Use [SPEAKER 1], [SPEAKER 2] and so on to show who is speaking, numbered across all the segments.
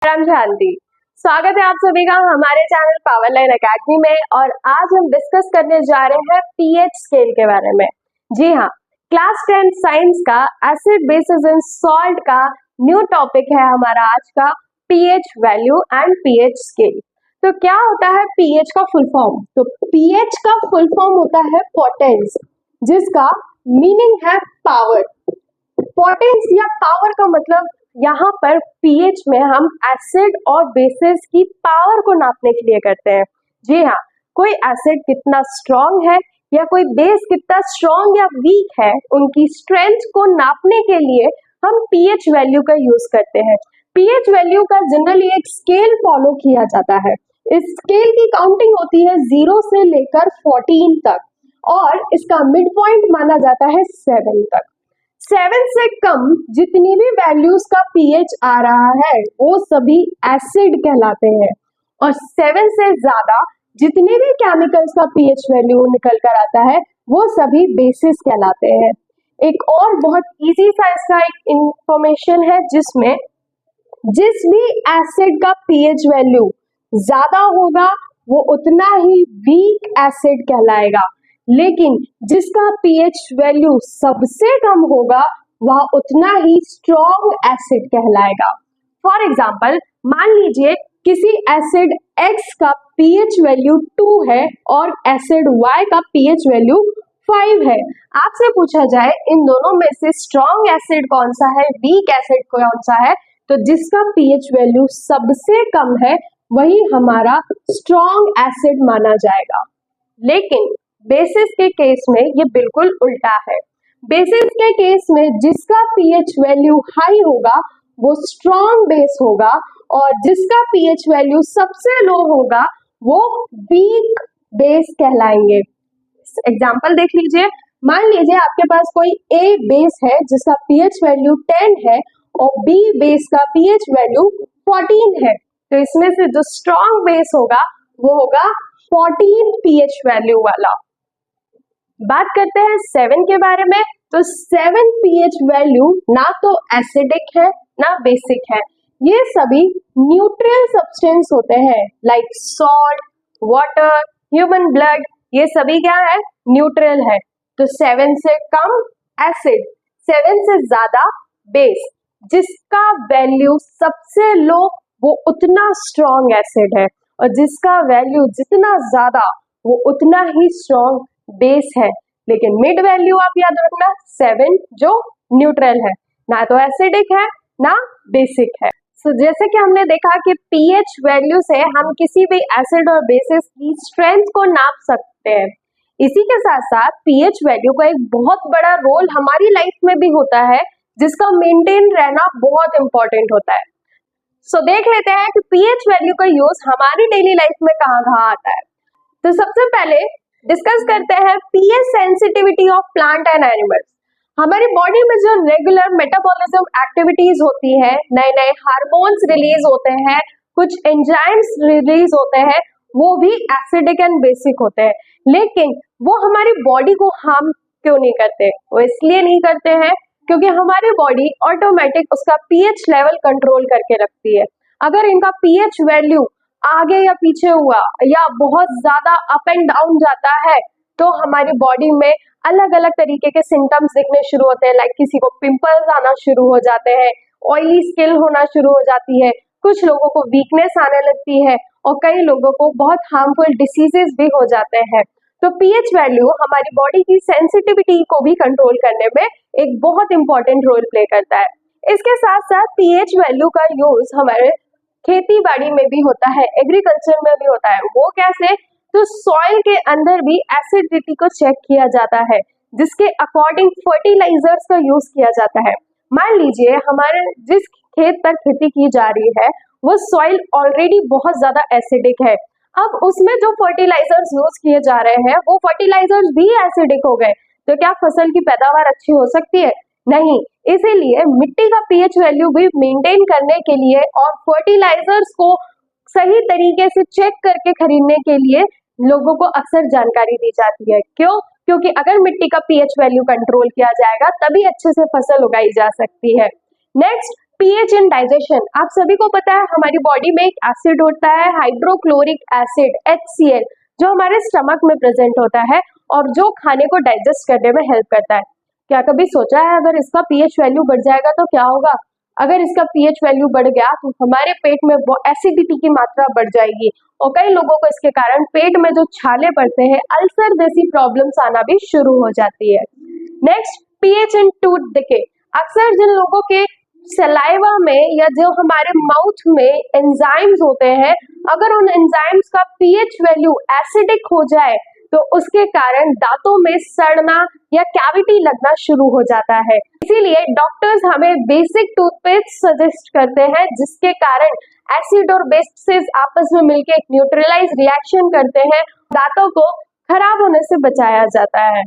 [SPEAKER 1] I'm शांति। स्वागत है आप सभी का हमारे चैनल पावर लाइन एकेडमी में। और आज हम डिस्कस करने जा रहे हैं पीएच स्केल के बारे में। जी हाँ, क्लास 10 साइंस का एसिड बेसिस एंड सॉल्ट का न्यू टॉपिक है हमारा आज का pH value and pH scale. तो क्या होता है पीएच का फुल फॉर्म? तो पीएच का फुल फॉर्म होता है पोटेंस, जिसका मीनिंग है पावर। पोटेंस या पावर का मतलब यहाँ पर पीएच में हम एसिड और बेसिस की पावर को नापने के लिए करते हैं। जी हाँ, कोई एसिड कितना स्ट्रॉन्ग है या कोई बेस कितना स्ट्रॉन्ग या वीक है, उनकी स्ट्रेंथ को नापने के लिए हम पीएच वैल्यू का यूज करते हैं। पीएच वैल्यू का जनरली एक स्केल फॉलो किया जाता है। इस स्केल की काउंटिंग होती है 0 से लेकर 14 तक और इसका मिड पॉइंट माना जाता है 7 तक। 7 से कम जितनी भी वैल्यूज का पीएच आ रहा है वो सभी एसिड कहलाते हैं, और 7 से ज्यादा जितने भी केमिकल्स का पीएच वैल्यू निकल कर आता है वो सभी बेसिस कहलाते हैं। एक और बहुत इजी सा इसका एक इंफॉर्मेशन है, जिसमें जिस भी एसिड का पीएच वैल्यू ज्यादा होगा वो उतना ही वीक एसिड कहलाएगा, लेकिन जिसका पीएच वैल्यू सबसे कम होगा वह उतना ही स्ट्रॉन्ग एसिड कहलाएगा। फॉर एग्जाम्पल, मान लीजिए किसी एसिड X का पीएच वैल्यू 2 है और एसिड Y का पीएच वैल्यू 5 है। आपसे पूछा जाए इन दोनों में से स्ट्रॉन्ग एसिड कौन सा है, वीक एसिड कौन सा है, तो जिसका पीएच वैल्यू सबसे कम है वही हमारा स्ट्रॉन्ग एसिड माना जाएगा। लेकिन बेसिस के केस में ये बिल्कुल उल्टा है। बेसिस के केस में जिसका पीएच वैल्यू हाई होगा वो स्ट्रॉन्ग बेस होगा, और जिसका पीएच वैल्यू सबसे लो होगा वो वीक बेस कहलाएंगे। एग्जांपल देख लीजिए, मान लीजिए आपके पास कोई A बेस है जिसका पीएच वैल्यू 10 है और B बेस का पीएच वैल्यू 14 है, तो इसमें से जो स्ट्रॉन्ग बेस होगा वो होगा 14 पीएच वैल्यू वाला। बात करते हैं 7 के बारे में। तो 7 पीएच वैल्यू ना तो एसिडिक है ना बेसिक है, ये सभी न्यूट्रल सब्सटेंस होते हैं, like salt, water, human blood, ये सभी क्या है, न्यूट्रल है। तो 7 से कम एसिड, 7 से ज्यादा बेस, जिसका वैल्यू सबसे लो वो उतना स्ट्रॉन्ग एसिड है, और जिसका वैल्यू जितना ज्यादा वो उतना ही स्ट्रॉन्ग बेस है। लेकिन मिड वैल्यू आप याद रखना 7 जो न्यूट्रल है, ना तो एसिडिक है ना बेसिक है। सो जैसे कि हमने देखा कि पीएच वैल्यू से हम किसी भी एसिड और बेसिस की स्ट्रेंथ को नाप सकते हैं। इसी के साथ साथ पीएच वैल्यू का एक बहुत बड़ा रोल हमारी लाइफ में भी होता है, जिसका मेंटेन रहना बहुत इंपॉर्टेंट होता है। सो देख लेते हैं कि पीएच वैल्यू का यूज हमारी डेली लाइफ में कहाँ आता है। तो सबसे पहले डिस्कस करते हैं pH sensitivity of plant and animals. हमारी बॉडी में जो रेगुलर मेटाबॉलिज्म एक्टिविटीज होती है, नए नए हार्मोन्स रिलीज होते हैं, कुछ एंजाइम्स रिलीज होते हैं, वो भी एसिडिक एंड बेसिक होते हैं, लेकिन वो हमारी बॉडी को हार्म क्यों नहीं करते? वो इसलिए नहीं करते हैं क्योंकि हमारी बॉडी ऑटोमेटिक उसका पीएच लेवल कंट्रोल करके रखती है। अगर इनका पीएच वैल्यू आगे या पीछे हुआ या बहुत ज्यादा अप एंड डाउन जाता है तो हमारी बॉडी में अलग अलग तरीके के सिम्टम्स दिखने शुरू होते हैं, लाइक किसी को पिंपल्स आना शुरू हो जाते हैं, ऑयली स्किन होना शुरू हो जाती है, कुछ लोगों को वीकनेस आने लगती है, और कई लोगों को बहुत हार्मफुल डिसीजेस भी हो जाते हैं। तो पीएच वैल्यू हमारी बॉडी की सेंसिटिविटी को भी कंट्रोल करने में एक बहुत इंपॉर्टेंट रोल प्ले करता है। इसके साथ साथ पीएच वैल्यू का यूज हमारे खेती बाड़ी में भी होता है, एग्रीकल्चर में भी होता है। वो कैसे? तो सॉइल के अंदर भी एसिडिटी को चेक किया जाता है, जिसके अकॉर्डिंग फर्टिलाइजर्स का यूज किया जाता है। मान लीजिए हमारे जिस खेत पर खेती की जा रही है वो सॉइल ऑलरेडी बहुत ज्यादा एसिडिक है, अब उसमें जो फर्टिलाइजर्स यूज किए जा रहे हैं वो फर्टिलाइजर्स भी एसिडिक हो गए, तो क्या फसल की पैदावार अच्छी हो सकती है? नहीं। इसीलिए मिट्टी का पीएच वैल्यू भी मेंटेन करने के लिए और फर्टिलाइजर्स को सही तरीके से चेक करके खरीदने के लिए लोगों को अक्सर जानकारी दी जाती है। क्यों? क्योंकि अगर मिट्टी का पीएच वैल्यू कंट्रोल किया जाएगा तभी अच्छे से फसल उगाई जा सकती है। नेक्स्ट, पीएच इन डाइजेशन, आप सभी को पता है हमारी बॉडी में एक एसिड होता है हाइड्रोक्लोरिक एसिड HCl, जो हमारे स्टमक में प्रेजेंट होता है और जो खाने को डाइजेस्ट करने में हेल्प करता है। क्या कभी सोचा है अगर इसका पीएच वैल्यू बढ़ जाएगा तो क्या होगा? अगर इसका पीएच वैल्यू बढ़ गया तो हमारे पेट में वो एसिडिटी की मात्रा बढ़ जाएगी और कई लोगों को इसके कारण पेट में जो छाले पड़ते हैं, अल्सर जैसी प्रॉब्लम्स आना भी शुरू हो जाती है। नेक्स्ट, पीएच इन टूथ डिके। अक्सर जिन लोगों के सलाइवा में या जो हमारे माउथ में एंजाइम्स होते हैं, अगर उन एंजाइम्स का पीएच वैल्यू एसिडिक हो जाए तो उसके कारण दांतों में सड़ना या कैविटी लगना शुरू हो जाता है। इसीलिए डॉक्टर्स हमें बेसिक टूथपेस्ट सजेस्ट करते हैं जिसके कारण एसिड और बेसिस आपस में मिलकर एक न्यूट्रलाइज रिएक्शन करते हैं, दांतों को खराब होने से बचाया जाता है।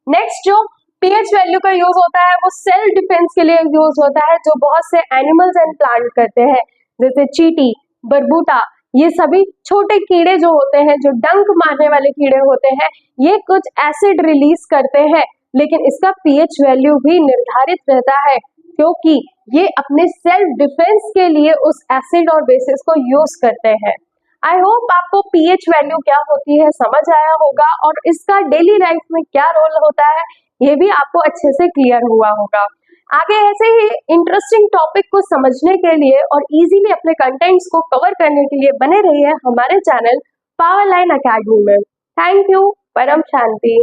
[SPEAKER 1] नेक्स्ट, जो पीएच वैल्यू का यूज होता है वो सेल्फ डिफेंस के लिए यूज होता है, जो बहुत से एनिमल्स एंड प्लांट करते हैं, जैसे चींटी, बरबूटा, ये सभी छोटे कीड़े जो होते हैं, जो डंक मारने वाले कीड़े होते हैं, ये कुछ एसिड रिलीज करते हैं, लेकिन इसका पीएच वैल्यू भी निर्धारित रहता है क्योंकि ये अपने सेल्फ डिफेंस के लिए उस एसिड और बेसिस को यूज करते हैं। आई होप आपको पीएच वैल्यू क्या होती है समझ आया होगा और इसका डेली लाइफ में क्या रोल होता है ये भी आपको अच्छे से क्लियर हुआ होगा। आगे ऐसे ही इंटरेस्टिंग टॉपिक को समझने के लिए और इजीली अपने कंटेंट्स को कवर करने के लिए बने रहिए हमारे चैनल पावर लाइन अकेडमी में। Thank you. परम शांति।